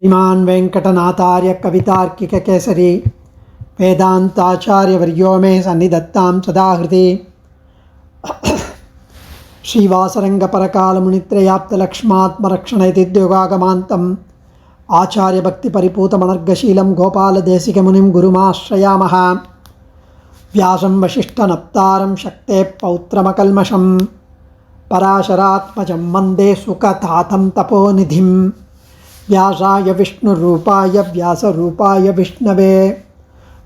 श्रीमान् वेङ्कटनाथार्य कवितार्किककेसरी वेदान्ताचार्यवर्यो मे सन्निधत्तां सदा हृदि श्रीवासरङ्गपरकालमुनित्रयाप्तलक्ष्मात्मरक्षणयतिद्योगागमान्तम् आचार्यभक्तिपरिपूतमनर्गशीलं गोपालदेशिकमुनिं गुरुमाश्रयामः। व्यासं वसिष्ठनप्तारं शक्तेः पौत्रमकल्मषं पराशरात्मजं वन्दे सुखतातं तपोनिधिं। व्यासाय विष्णुरूपाय व्यासरूपाय विष्णवे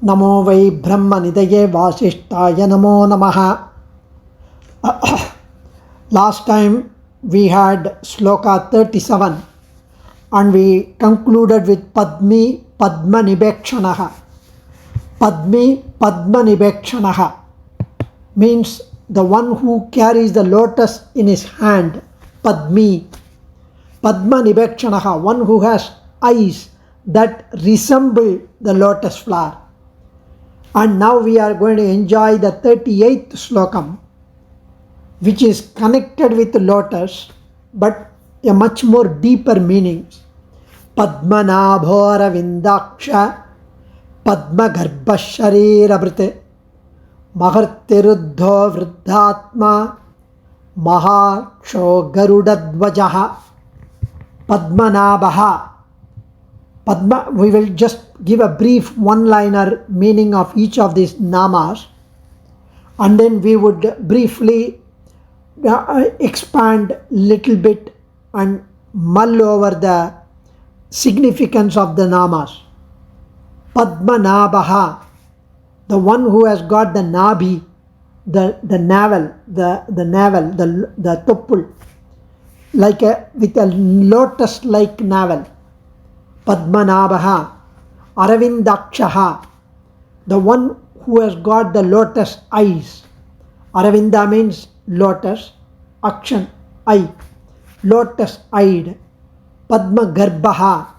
नमो वै ब्रह्मनिधये वासिष्ठाय नमो नमः। Last time we had Sloka 37 and we concluded with Padmi Padma Nibekshanaha. Padmi Padma Nibekshanaha means the one who carries the lotus in his hand. Padmi Padma Nibekshanaha, one who has eyes that resemble the lotus flower. And now we are going to enjoy the 38th slokam, which is connected with the lotus but a much more deeper meaning. Padmanabhora Vindaksha Padma Garbhasharirabhrite Mahartiruddho Vriddhatma Mahaksho Garudadvajaha. Padmanabha. Padma, we will just give a brief one-liner meaning of each of these namas, and then we would briefly expand little bit and mull over the significance of the namas. Padmanabha, the one who has got the nabhi, the navel, the toppul, like with a lotus-like navel. Padmanabha. Aravindakshaha, the one who has got the lotus eyes. Aravinda means lotus, akshan, eye, lotus eyed. Padma Garbhaha,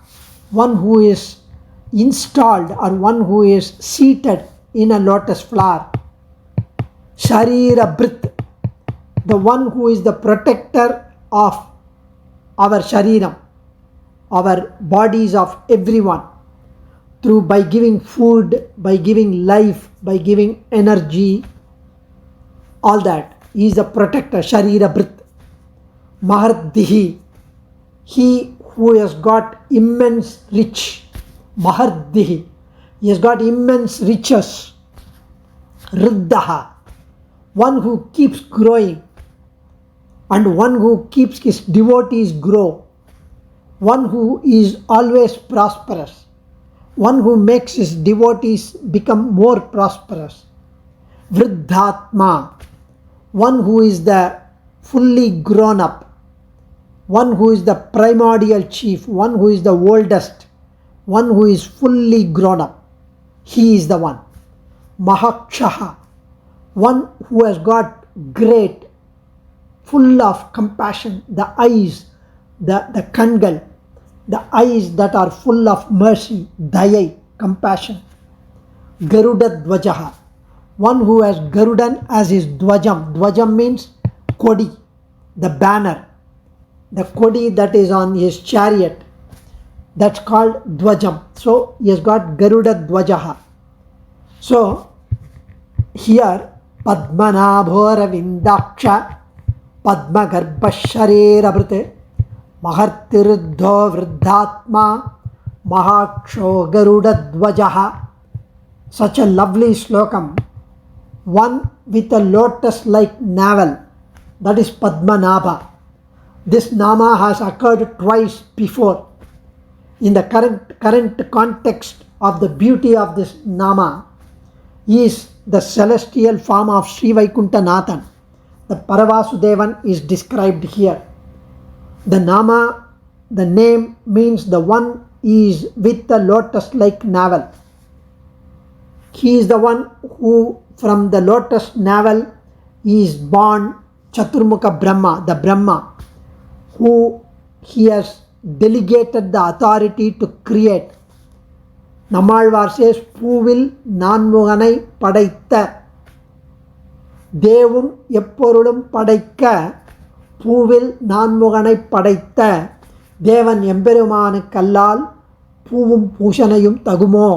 one who is installed or one who is seated in a lotus flower. Sharira Brit, the one who is the protector of our shariram, our bodies of everyone, through by giving food, by giving life, by giving energy, all that. He is the protector, Sharira Brit. Mahardihi, he who has got immense rich. Mahardihi, he has got immense riches. Riddaha, one who keeps growing and one who keeps his devotees grow. One who is always prosperous, one who makes his devotees become more prosperous. Vriddhatma, one who is the fully grown up, one who is the primordial chief, one who is the oldest, one who is fully grown up. He is the one. Mahakshaha, one who has got great, full of compassion, the eyes, the kangal, the eyes that are full of mercy, daya, compassion. Garudadvajaha, one who has Garudan as his dvajam. Dvajam means kodi, the banner, the kodi that is on his chariot. That's called dvajam. So he has got Garudadvajaha. So here Padmanabhora Vindaksha Padma Garbhasharirabhrite Mahartiruddho Vriddhatma Mahaksho Garudadvajaha. Such a lovely slokam. One with a lotus-like navel, that is Padmanabha. This nama has occurred twice before. In the current context of the beauty of this nama is the celestial form of Sri Vaikuntha Nathan. The Paravasudevan is described here. The nama, the name means the one is with the lotus-like navel. He is the one who from the lotus navel is born Chaturmukha Brahma, the Brahma, who he has delegated the authority to create. Nammalvar says, Puvil Nanmuganai Padaitha, Devum Epporulum Padaikka, Puvil Nanmuganai Padaitha, தேவன் எம்பெருமானுக்கல்லால் பூவும் பூஷணையும் தகுமோ.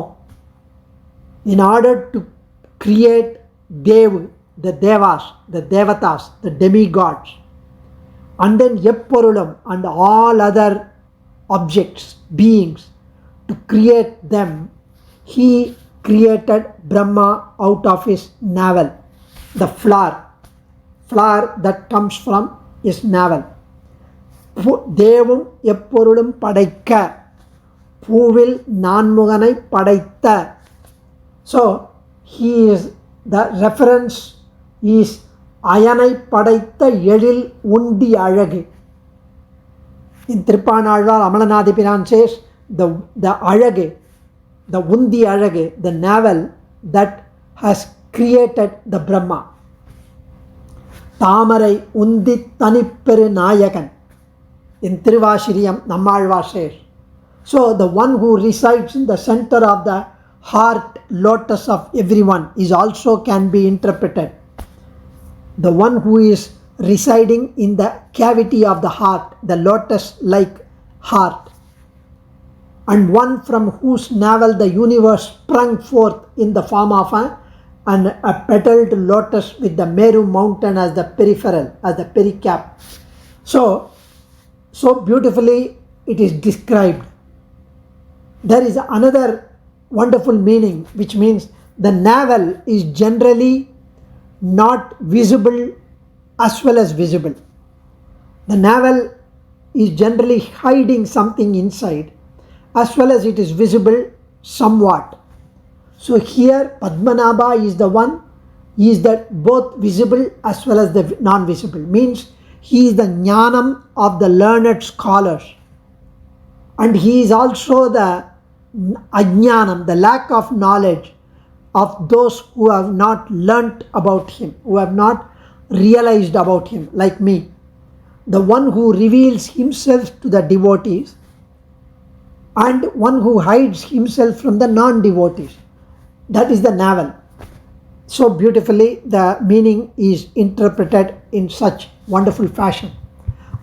In order to create Dev, the Devas, the Devatas, the demigods, and then Epporulum and all other objects, beings, to create them, he created Brahma out of his navel, the flower that comes from his navel. தேவும் எப்பொருளும் படைக்க, பூவில் நான்முகனை படைத்த. So he is, the reference is அயனை படைத்த எழில் உண்டி அழகு. In Tripanalvar, Amalanathi Piran says the அழகு, the undi அழகு, the navel that has created the Brahma. தாமரை உந்தி தனிப்பெரு நாயகன். In Trivashiriyam, Nammalvar says. So the one who resides in the center of the heart lotus of everyone is also can be interpreted. The one who is residing in the cavity of the heart, the lotus like heart, and one from whose navel the universe sprung forth in the form of a petaled lotus with the Meru mountain as the peripheral, as the pericap. So beautifully it is described. There is another wonderful meaning, which means the navel is generally not visible as well as visible. The navel is generally hiding something inside as well as it is visible somewhat. So here Padmanabha is the one, he is that both visible as well as the non-visible, means he is the jnanam of the learned scholars, and he is also the ajnanam, the lack of knowledge of those who have not learnt about him, who have not realized about him, like me. The one who reveals himself to the devotees and one who hides himself from the non-devotees. That is the navel. So beautifully the meaning is interpreted in such wonderful fashion.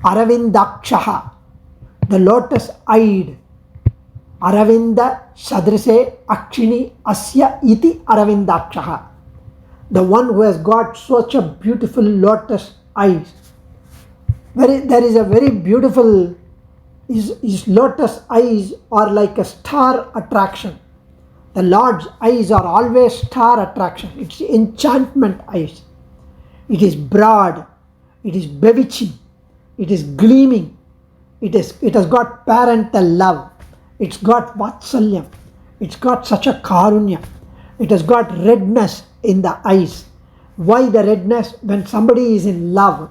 Aravindakshaha, the lotus-eyed. Aravinda sadrise akshini asya iti aravindakshaha, the one who has got such a beautiful lotus eyes. There is a very beautiful, his lotus eyes are like a star attraction. The Lord's eyes are always star attraction. It's enchantment eyes. It is broad, it is bewitching, it is gleaming, it has got parental love, it's got vatsalyam, it's got such a karunya, it has got redness in the eyes. Why the redness? When somebody is in love,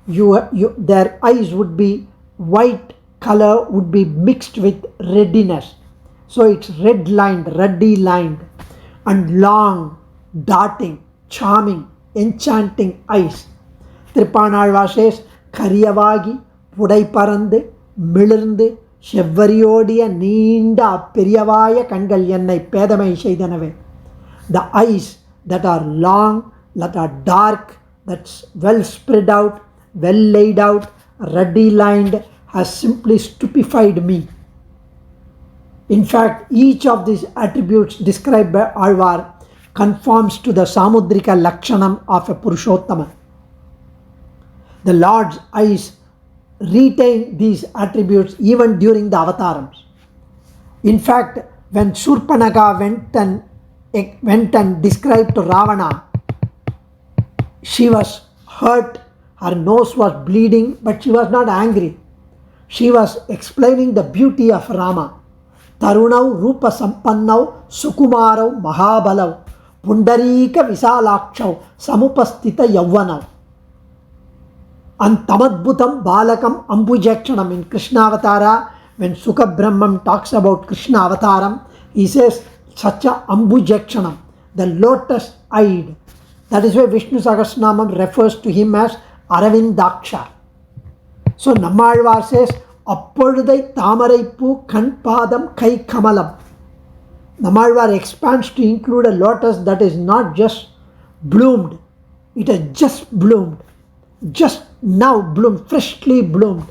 their eyes would be white color, would be mixed with reddiness. So it's red lined, ruddy lined, and long, darting, charming, enchanting eyes. Tripanalvar says, Kariyavagi, Pudai Parandu, Milirndu, செவ்வரியோடிய நீண்ட அப்பெரியவாய கண்கள் என்னை பேதமை செய்தனவே. The eyes that are long, that are dark, that's well spread out, well laid out, ruddy lined, has simply stupefied me. In fact, each of these attributes described by Alvar conforms to the Samudrika Lakshanam of a Purushottama. The Lord's eyes retain these attributes even during the avatarams. In fact, when Surpanaka went and described to Ravana, she was hurt, her nose was bleeding, but she was not angry. She was explaining the beauty of Rama. Tarunau Rupa Sampannau Sukumarau Mahabalau Pundarika Visalakshau Samupastita Yavvanau. And Tamadbhutam Balakam Ambujakshanam, in Krishna Avatara, when Sukha Brahman talks about Krishna Avataram, he says Sacha Ambujakshanam, the lotus-eyed. That is why Vishnu Sahasranamam refers to him as Aravindaksha. So Nammalvar says, Appoludai Tamaraipu Kanpadam Kai Kamalam. Nammalvar expands to include a lotus that is not just bloomed, it has just bloomed. Just now bloomed, freshly bloomed,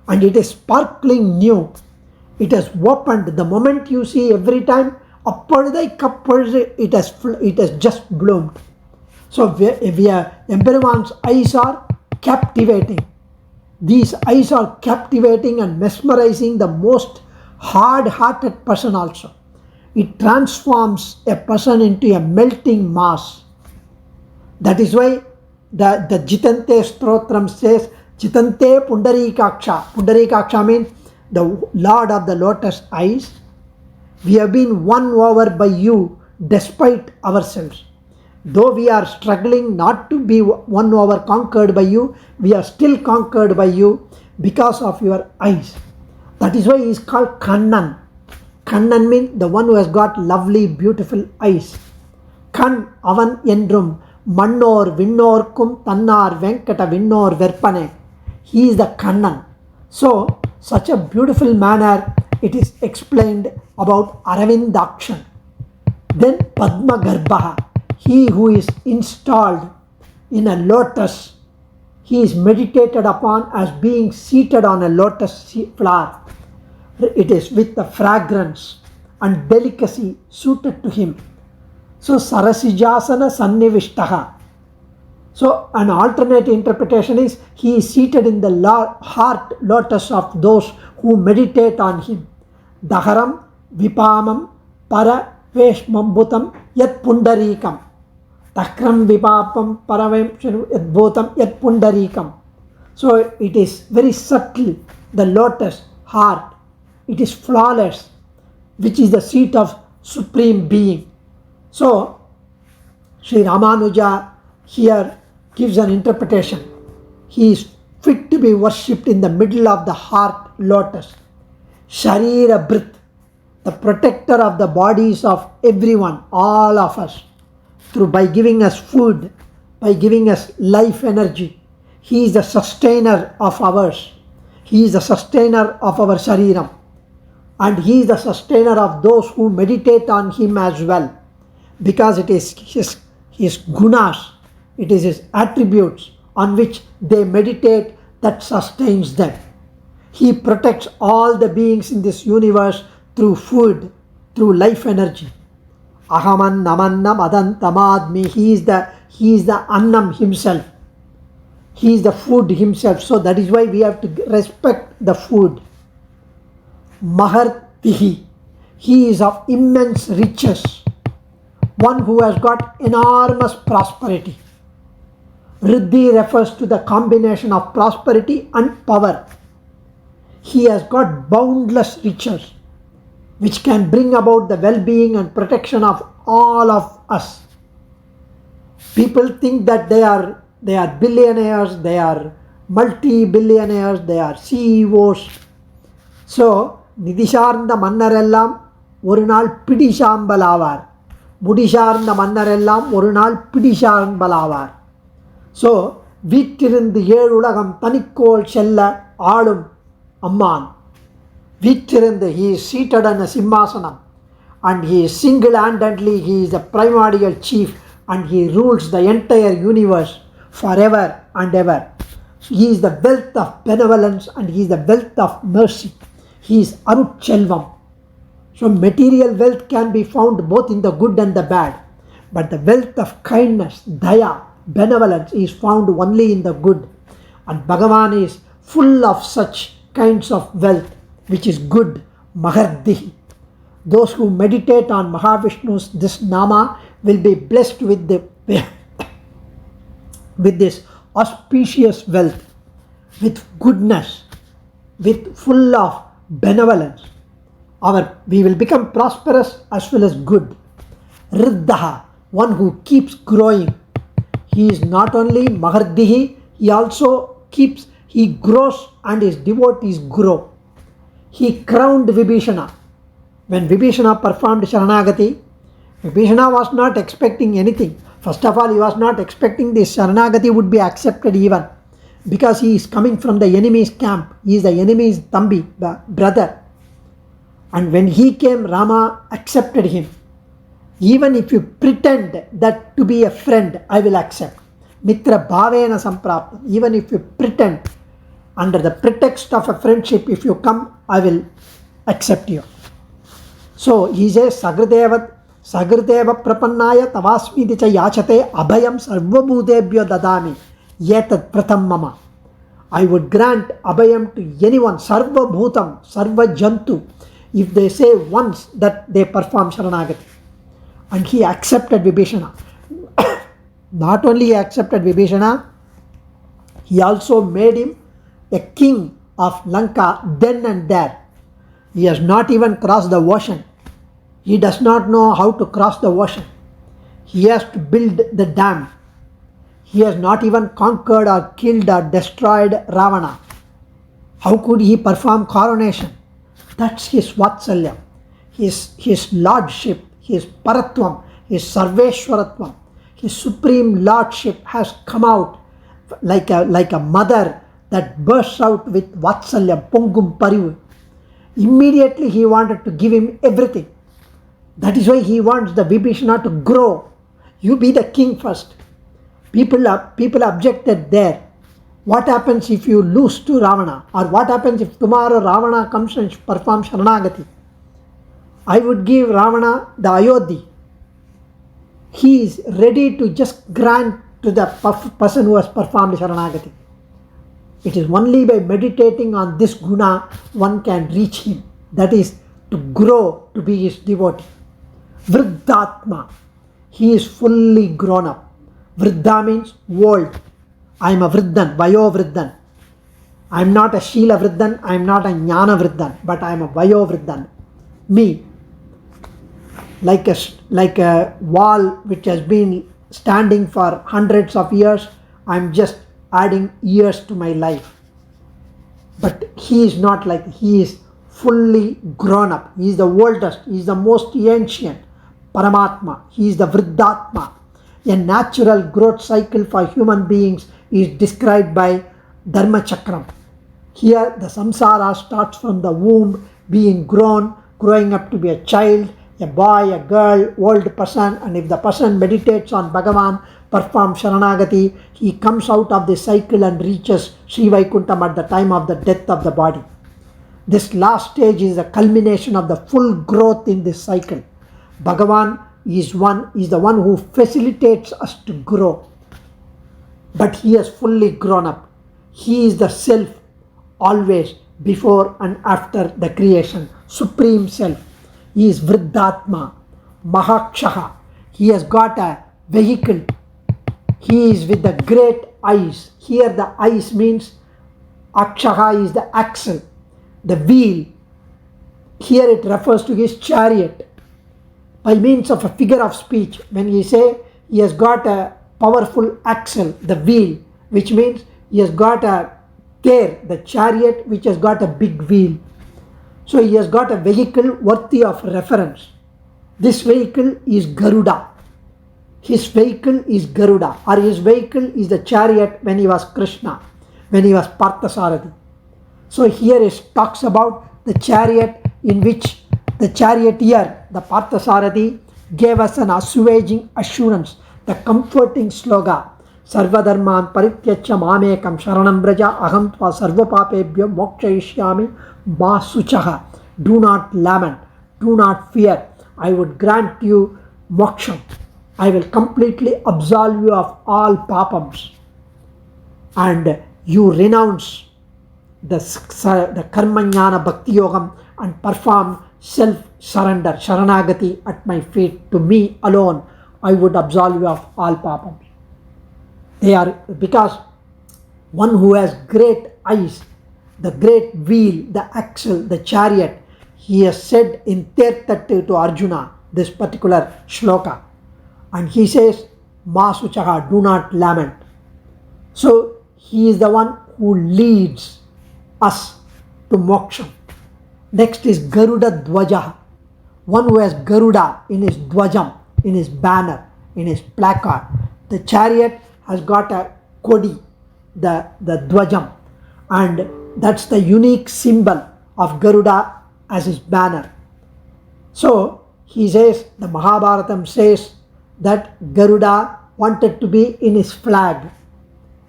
and it is sparkling new. It has opened. The moment you see, every time it has just bloomed. So Emperuman's eyes are captivating. These eyes are captivating and mesmerizing the most hard-hearted person also. It transforms a person into a melting mass. That is why the Jitante Stotram says, Jitante Pundarikaksha. Pundarikaksha means the Lord of the lotus eyes. We have been won over by you despite ourselves. Though we are struggling not to be won over, conquered by you, we are still conquered by you because of your eyes. That is why he is called Kannan. Kannan means the one who has got lovely, beautiful eyes. Kan avan endrum mannor vinnorkum tannar venkata vinnor verpane. He is the Kannan. So, such a beautiful manner it is explained about Aravindakshan. Then Padma Garbha. He who is installed in a lotus, he is meditated upon as being seated on a lotus flower. It is with the fragrance and delicacy suited to him. So Sarasijasana Sannivishtaha. So an alternate interpretation is he is seated in the heart lotus of those who meditate on him. Daharam Vipamam Para Veshmambutam Yat Pundarikam. Takram Vipapam Paravemshanu Yadbhutam Yat Pundarikam. So it is very subtle, the lotus heart. It is flawless, which is the seat of Supreme Being. So Sri Ramanuja here gives an interpretation. He is fit to be worshipped in the middle of the heart lotus. Sharira Brit, the protector of the bodies of everyone, all of us, by giving us food, by giving us life energy. He is the sustainer of ours. He is the sustainer of our shariram. And he is the sustainer of those who meditate on him as well. Because it is his gunas, it is his attributes on which they meditate that sustains them. He protects all the beings in this universe through food, through life energy. Ahaman Namannam Adantamadmi. He is the Annam himself. He is the food himself. So that is why we have to respect the food. Mahartihi. He is of immense riches. One who has got enormous prosperity. Riddhi refers to the combination of prosperity and power. He has got boundless riches, which can bring about the well-being and protection of all of us. People think that they are billionaires, they are multi-billionaires, they are CEOs. So, Nidisharnda Mannarellam Orunal Pidishambalavar. Mudisharnda Mannarellam Orunal Pidishambalavar. So, Vittirundu Yelulagam Tanikol Shella Alum Amman. Vittirundu, he is seated on a Simhasanam, and he is single-handedly, he is the primordial chief, and he rules the entire universe forever and ever. So he is the wealth of benevolence and he is the wealth of mercy. He is Arutchelvam. So material wealth can be found both in the good and the bad, but the wealth of kindness, daya, benevolence is found only in the good. And Bhagavan is full of such kinds of wealth, which is good, Mahardihi. Those who meditate on Mahavishnu's this Nama will be blessed with this auspicious wealth, with goodness, with full of benevolence. We will become prosperous as well as good. Riddhaha, one who keeps growing. He is not only Mahardihi, he also he grows and his devotees grow. He crowned Vibhishana. When Vibhishana performed Sharanagati, Vibhishana was not expecting anything. First of all, he was not expecting this Sharanagati would be accepted even, because he is coming from the enemy's camp. He is the enemy's Tambi, brother. And when he came, Rama accepted him. Even if you pretend that to be a friend, I will accept. Mitra bhavena samprapta. Even if you pretend, under the pretext of a friendship, if you come, I will accept you. So he says, Sagrideva prapannaya tavasmiti cha yachate abhayam sarvabhutebhyo dadami yetat pratham mama. I would grant abhayam to anyone, sarva bhutam, sarva jantu, if they say once that they perform Sharanagati. And he accepted Vibhishana. Not only he accepted Vibhishana, he also made him a king of Lanka then and there. He has not even crossed the ocean. He does not know how to cross the ocean. He has to build the dam. He has not even conquered or killed or destroyed Ravana. How could he perform coronation? That's his Vatsalya, his lordship, his Paratvam, his Sarveshwaratvam. His supreme lordship has come out like a mother that bursts out with Vatsalya, Pongum Parivu. Immediately he wanted to give him everything. That is why he wants the Vibhishana to grow. You be the king first. People objected there. What happens if you lose to Ravana? Or what happens if tomorrow Ravana comes and performs Sharanagati? I would give Ravana the Ayodhya. He is ready to just grant to the person who has performed Sharanagati. It is only by meditating on this guna one can reach him. That is to grow to be his devotee. Vriddhatma. He is fully grown up. Vriddha means old. I am a Vriddhan, Vayo Vriddhan. I am not a Shila Vriddhan, I am not a Jnana Vriddhan, but I am a Vayo Vriddhan. Me, like a wall which has been standing for hundreds of years, I am just adding years to my life. But he is not like, he is fully grown up. He is the oldest, he is the most ancient. Paramatma, he is the Vriddhatma. A natural growth cycle for human beings is described by Dharma Chakram. Here the samsara starts from the womb, being grown, growing up to be a child, a boy, a girl, old person, and if the person meditates on Bhagavan, performs Sharanagati, he comes out of the cycle and reaches Sri Vaikuntham at the time of the death of the body. This last stage is the culmination of the full growth in this cycle. Bhagavan is the one who facilitates us to grow. But he has fully grown up. He is the self always, before and after the creation, supreme self. He is Vriddhatma, Mahakshaha. He has got a vehicle. He is with the great eyes. Here the eyes means Akshaha is the axle, the wheel. Here it refers to his chariot. By means of a figure of speech, when he say he has got a powerful axle, the wheel, which means he has got a tear, the chariot which has got a big wheel. So he has got a vehicle worthy of reference. This vehicle is Garuda. His vehicle is Garuda, or his vehicle is the chariot when he was Krishna, when he was Parthasarathi. So here it talks about the chariot in which the charioteer, the Parthasarathi, gave us an assuaging assurance, the comforting sloga, Sarvadharman Parityachya Mamekam Sharanam Braja Aham Tva Sarvapapebhyo Mokshayishyami Ma Suchaha. Do not lament, do not fear. I would grant you moksham. I will completely absolve you of all papams. And you renounce the karmanyana bhakti yogam and perform self-surrender, sharanagati at my feet. To me alone, I would absolve you of all papams. They are, because one who has great eyes, the great wheel, the axle, the chariot, he has said in Tirthattu to Arjuna, this particular shloka. And he says, Ma Suchaha, do not lament. So he is the one who leads us to moksha. Next is Garuda Dwaja, one who has Garuda in his Dwajam, in his banner, in his placard. The chariot has got a kodi, the Dwajam, and that's the unique symbol of Garuda as his banner. So he says, the Mahabharatam says that Garuda wanted to be in his flag,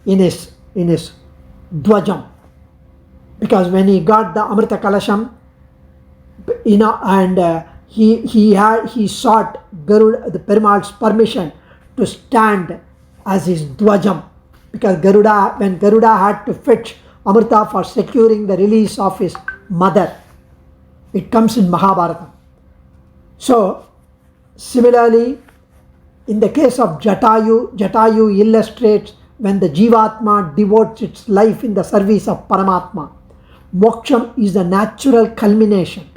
in his Dwajam, because when he got the Amrita Kalasham, and he sought the Perumal's permission to stand as his dvajam, because when Garuda had to fetch Amrita for securing the release of his mother, it comes in Mahabharata. So similarly, in the case of Jatayu illustrates when the Jivatma devotes its life in the service of Paramatma. Moksham is the natural culmination.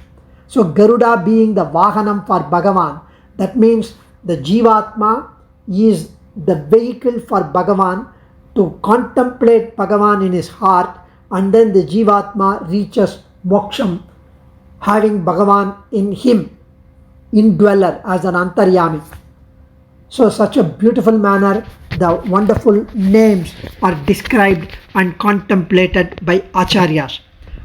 So Garuda being the Vahanam for Bhagavan, that means the Jivatma is the vehicle for Bhagavan to contemplate Bhagavan in his heart, and then the Jivatma reaches Moksham, having Bhagavan in him, indweller as an Antaryami. So such a beautiful manner the wonderful names are described and contemplated by Acharyas.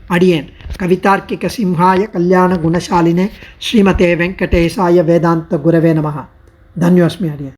Adiyen Kavitarkika Simhaya Kalyana Gunashaline Srimate Venkatesaya Vedanta Gurave Namaha. Dhanyasmi Adiyen.